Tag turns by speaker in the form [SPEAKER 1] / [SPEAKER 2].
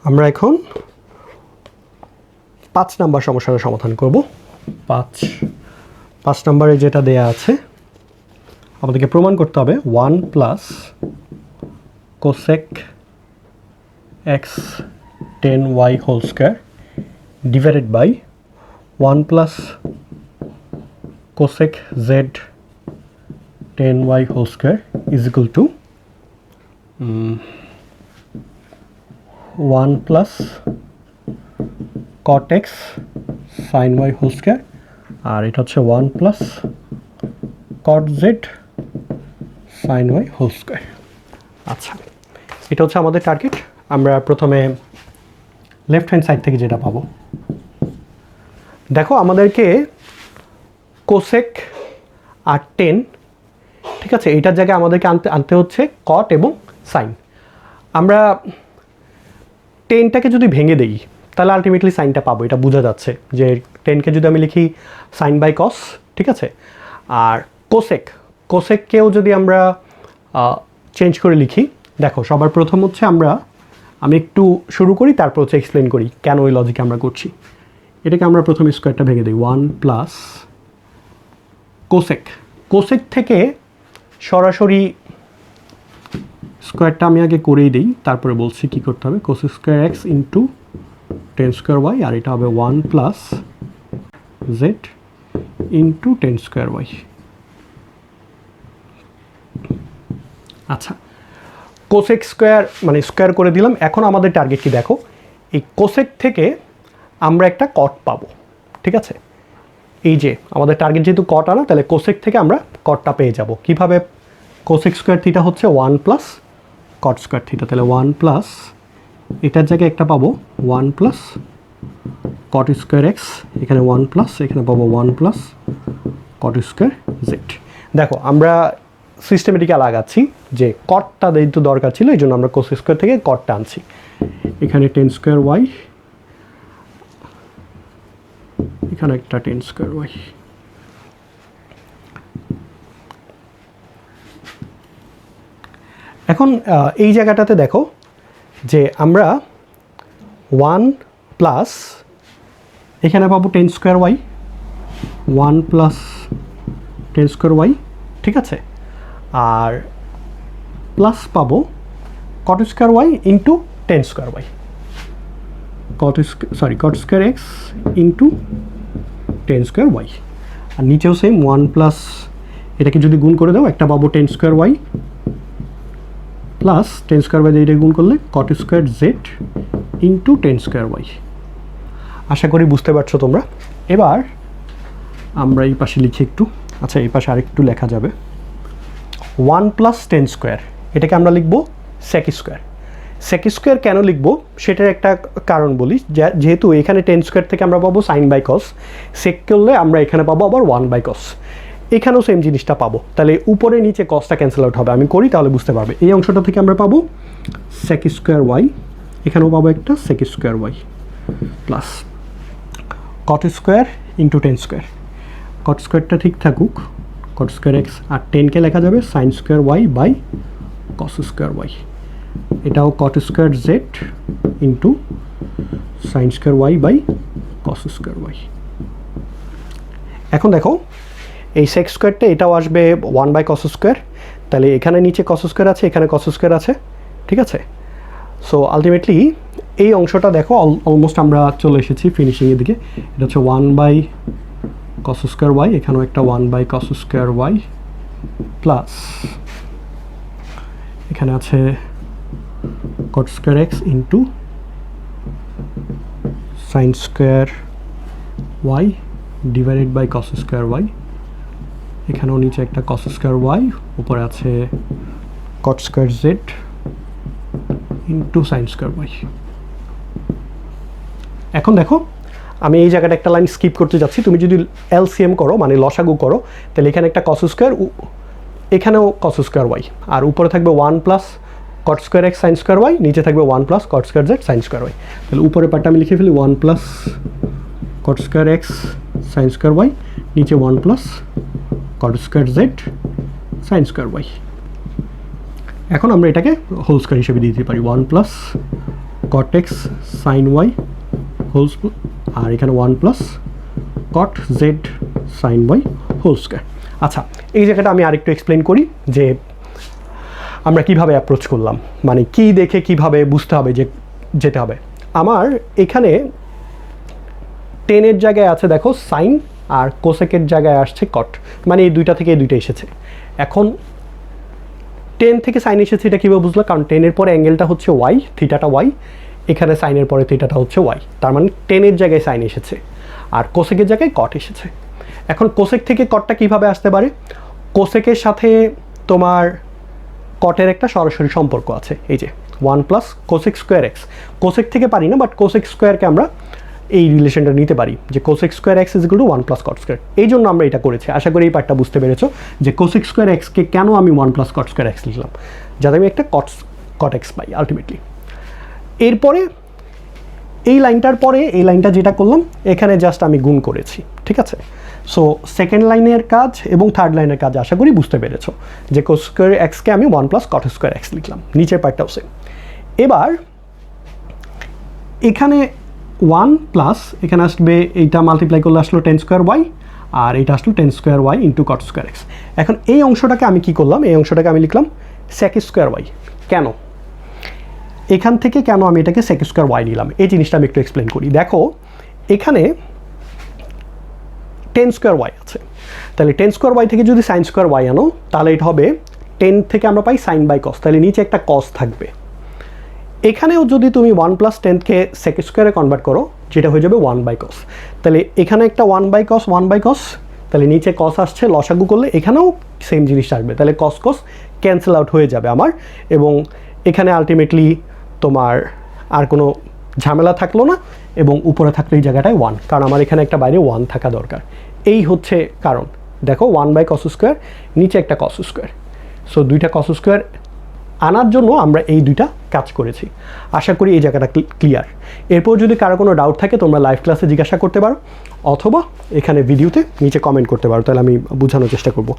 [SPEAKER 1] আমরা এখন 5 নাম্বার সমস্যার সমাধান করব। 5 নম্বরে যেটা দেয়া আছে আমাদেরকে প্রমাণ করতে হবে 1 plus cosec x 10y whole square divided by 1 plus cosec z 10y whole square is equal to 1 plus cot x sin y whole square আর এটা হচ্ছে 1 plus cot z sin y whole square. আচ্ছা, এটা হচ্ছে আমাদের target. আমরা প্রথমে left hand side থেকে যেটা পাবো, দেখো আমাদেরকে কোসেক আর 10, ঠিক আছে, এইটার জায়গায় আমাদেরকে আনতে হচ্ছে কট এবং সাইন। আমরা 10টাকে যদি ভেঙে দেই তাহলে আলটিমেটলি সাইনটা পাবো, এটা বোঝা যাচ্ছে যে 10কে যদি আমি লিখি সাইন বাই কস, ঠিক আছে। আর কোসেককেও যদি আমরা চেঞ্জ করে লিখি, দেখো সবার প্রথম হচ্ছে আমি একটু শুরু করি, তারপর হচ্ছে এক্সপ্লেন করি কেন ওই লজিকে আমরা করছি। এটাকে আমরা প্রথমে স্কোয়ারটা ভেঙে দিই, 1 প্লাস কোসেক থেকে সরাসরি স্কোয়ারটা আমি আগে করেই দিই, তারপরে বলছি কি করতে হবে। Cosec square x into 10 square y, আর এটা হবে 1 plus z into 10 square y. আচ্ছা, কোসেক স্কোয়ার মানে স্কোয়ার করে দিলাম। এখন আমাদের টার্গেট কি দেখো, এই কোসেক থেকে আমরা একটা কট পাবো, ঠিক আছে। এই যে আমাদের টার্গেট যেহেতু কট আনা, তাহলে কোসেক থেকে আমরা কটটা পেয়ে যাব। কিভাবে? কোসেক স্কোয়ার থিটা হচ্ছে 1 প্লাস কট স্কোয়ার থিটা, তাহলে 1 প্লাস এটার জায়গায় একটা পাবো 1 প্লাস কট স্কোয়ার এক্স, এখানে 1 প্লাস, এখানে পাবো 1 প্লাস কট স্কোয়ার জেড। দেখো আমরা সিস্টেমেটিক্যাল আগাচ্ছি, যে কটটা যেহেতু দরকার ছিল এই জন্য আমরা কোস স্কোয়ার থেকে কটটা আনছি। এখানে 10 স্কোয়ার ওয়াই, এখানে একটা 10 স্কোয়ার ওয়াই। এখন এই জায়গাটাতে দেখো যে আমরা 1 প্লাস এখানে পাবো 10 square y, 1 plus 10 square y, ঠিক আছে। আর প্লাস পাবো cot square y into 10 square y, cot square x into 10 square y. আর নিচেও সেম 1 প্লাস, এটাকে যদি গুণ করে দাও একটা পাবো 10 square Y plus 10 square y, এটাকে গুণ করলে cot square Z into 10 square y. আশা করি বুঝতে পারছো তোমরা। এবার আমরা এই পাশে লিখি একটু, আচ্ছা এই পাশে আরেকটু লেখা যাবে 1 প্লাস 10 স্কোয়ার, এটাকে আমরা লিখবো সেক স্কোয়ার। সেক স্কোয়ার কেন লিখবো সেটার একটা কারণ বলি। যেহেতু এখানে 10 স্কোয়ার থেকে আমরা পাবো সাইন বাই কস, সেক করলে আমরা এখানে পাবো আবার 1 বাই কস, এখানেও সেম জিনিসটা পাবো। তাহলে উপরে নিচে কসটা ক্যান্সেল আউট হবে, আমি করি তাহলে বুঝতে পারবে। এই অংশটা থেকে আমরা পাবো সেক স্কোয়ার ওয়াই, এখানেও পাবো একটা sec square Y plus cot square into 10 square. কট স্কোয়ারটা ঠিক থাকুক, কট স্কোয়ার এক্স, আর 10কে লেখা যাবে sine square y by cos square y. এটাও cot square Z into sine square y by cos square Y. এখন দেখো এই সেক স্কোয়ারটা এটাও আসবে 1 বাই কস স্কোয়ার, তাহলে এখানে নিচে কস স্কোয়ার আছে, এখানে কস স্কোয়ার আছে, ঠিক আছে। সো আলটিমেটলি এই অংশটা দেখো অলমোস্ট আমরা চলে এসেছি ফিনিশিংয়ের দিকে। এটা হচ্ছে 1 বাই কস স্কোয়ার ওয়াই, এখানেও একটা 1 by cos square Y plus এখানে আছে cot square x into sine square Y divided by cos square Y. এখানেও নিচে একটা কস স্কোয়ার ওয়াই, উপরে আছে cot square Z into sine square Y. এখন দেখো আমি এই জায়গাটা একটা লাইন স্কিপ করতে যাচ্ছি। তুমি যদি এলসিএম করো মানে লসাগু করো, তাহলে এখানে একটা কস স্কোয়ার, এখানেও কস স্কোয়ার ওয়াই, আর উপরে থাকবে 1 plus cot square X sine square Y, নিচে থাকবে 1 plus cot square Z sine square Y. তাহলে উপরে পার্টটা আমি লিখে ফেলি 1 plus cot square X sine square Y, নিচে 1 plus cot square Z sine square Y. এখন আমরা এটাকে হোল স্কোয়ার হিসেবে দিয়ে দিতে পারি 1 plus cot x sine y whole আর এখানে 1 plus cot z sine y whole square. আচ্ছা, এই জায়গাটা আমি আরেকটু এক্সপ্লেন করি যে আমরা কিভাবে অ্যাপ্রোচ করলাম, মানে কি দেখে কিভাবে বুঝতে হবে যে যেতে হবে। আমার এখানে টেনের জায়গায় আছে দেখো সাইন, আর কোসেকের জায়গায় আসছে কট, মানে এই দুইটা থেকে এই দুইটা এসেছে। এখন 10 থেকে সাইন এসেছে, এটা কীভাবে বুঝলো? কারণ 10-এর পরে অ্যাঙ্গেলটা হচ্ছে ওয়াই, থিটাটা ওয়াই, এখানে সাইনের পরে থিটাটা হচ্ছে ওয়াই, তার মানে 10-এর জায়গায় সাইন এসেছে আর কোসেকের জায়গায় কট এসেছে। এখন কোসেক থেকে কটটা কীভাবে আসতে পারে? কোসেকের সাথে তোমার কটের একটা সরাসরি সম্পর্ক আছে, এই যে 1 plus cosec square x. Cosec থেকে পারি না, বাট কোসেক স্কোয়ারকে আমরা এই রিলেশনটা নিতে পারি যে cosec square x is equal to 1 plus cot square. এই জন্য আমরা এটা করেছি। আশা করি এই পার্টটা বুঝতে পেরেছো যে কোসেক স্কোয়ার এক্সকে কেন আমি 1 প্লাস কট স্কোয়ার এক্স লিখলাম, যাতে আমি একটা কট এক্স পাই আলটিমেটলি। এরপরে এই লাইনটার পরে এই লাইনটা যেটা করলাম, এখানে জাস্ট আমি গুণ করেছি, ঠিক আছে? সো সেকেন্ড লাইনের কাজ এবং থার্ড লাইনের কাজ আশা করি বুঝতে পেরেছো যে কোস স্কোয়ার এক্সকে আমি 1 প্লাস কট স্কোয়ার এক্স লিখলাম, নিচের পার্টটাও সেম। এবার এখানে 1 প্লাস এখানে আসবে, এইটা মাল্টিপ্লাই করলে আসলো 10 স্কোয়ার ওয়াই, আর এটা আসলো 10 square y into cot square x. এখন এই অংশটাকে আমি কি করলাম? এই অংশটাকে আমি লিখলাম সেক স্কোয়ার ওয়াই। কেন এখান থেকে কেন আমি এটাকে সেক স্কোয়ার ওয়াই নিলাম, এই জিনিসটা আমি একটু এক্সপ্লেন করি। দেখো এখানে 10 স্কোয়ার ওয়াই আছে, তাহলে 10 স্কোয়ার ওয়াই থেকে যদি সাইন স্কোয়ার ওয়াই আনো, তাহলে এটা হবে 10 থেকে আমরা পাই সাইন বাই কস, তাহলে নিচে একটা কস থাকবে। এখানেও যদি তুমি 1 প্লাস 10কে সেক স্কোয়ারে কনভার্ট করো, যেটা হয়ে যাবে 1 বাই কস, তাহলে এখানে একটা 1 বাই কস, তাহলে নিচে কস আসছে, লসাগু করলে এখানেও সেম জিনিসটা আসবে, তাহলে কস কস ক্যান্সেল আউট হয়ে যাবে আমার, এবং এখানে আলটিমেটলি তোমার আর কোনো ঝামেলা থাকলো না, এবং উপরে থাকলো এই জায়গাটায় 1, কারণ আমার এখানে একটা বাইরে 1 থাকা দরকার। এই হচ্ছে কারণ। দেখো 1 বাই কস স্কোয়ার, নিচে একটা কস স্কোয়ার, সো দুইটা কস স্কোয়ার আনার জন্য আমরা এই দুইটা কাজ করেছি। আশা করি এই জায়গাটা ক্লিয়ার। এরপর যদি কারো কোনো ডাউট থাকে তোমরা লাইভ ক্লাসে জিজ্ঞাসা করতে পারো, অথবা এখানে ভিডিওতে নিচে কমেন্ট করতে পারো, তাহলে আমি বোঝানোর চেষ্টা করব।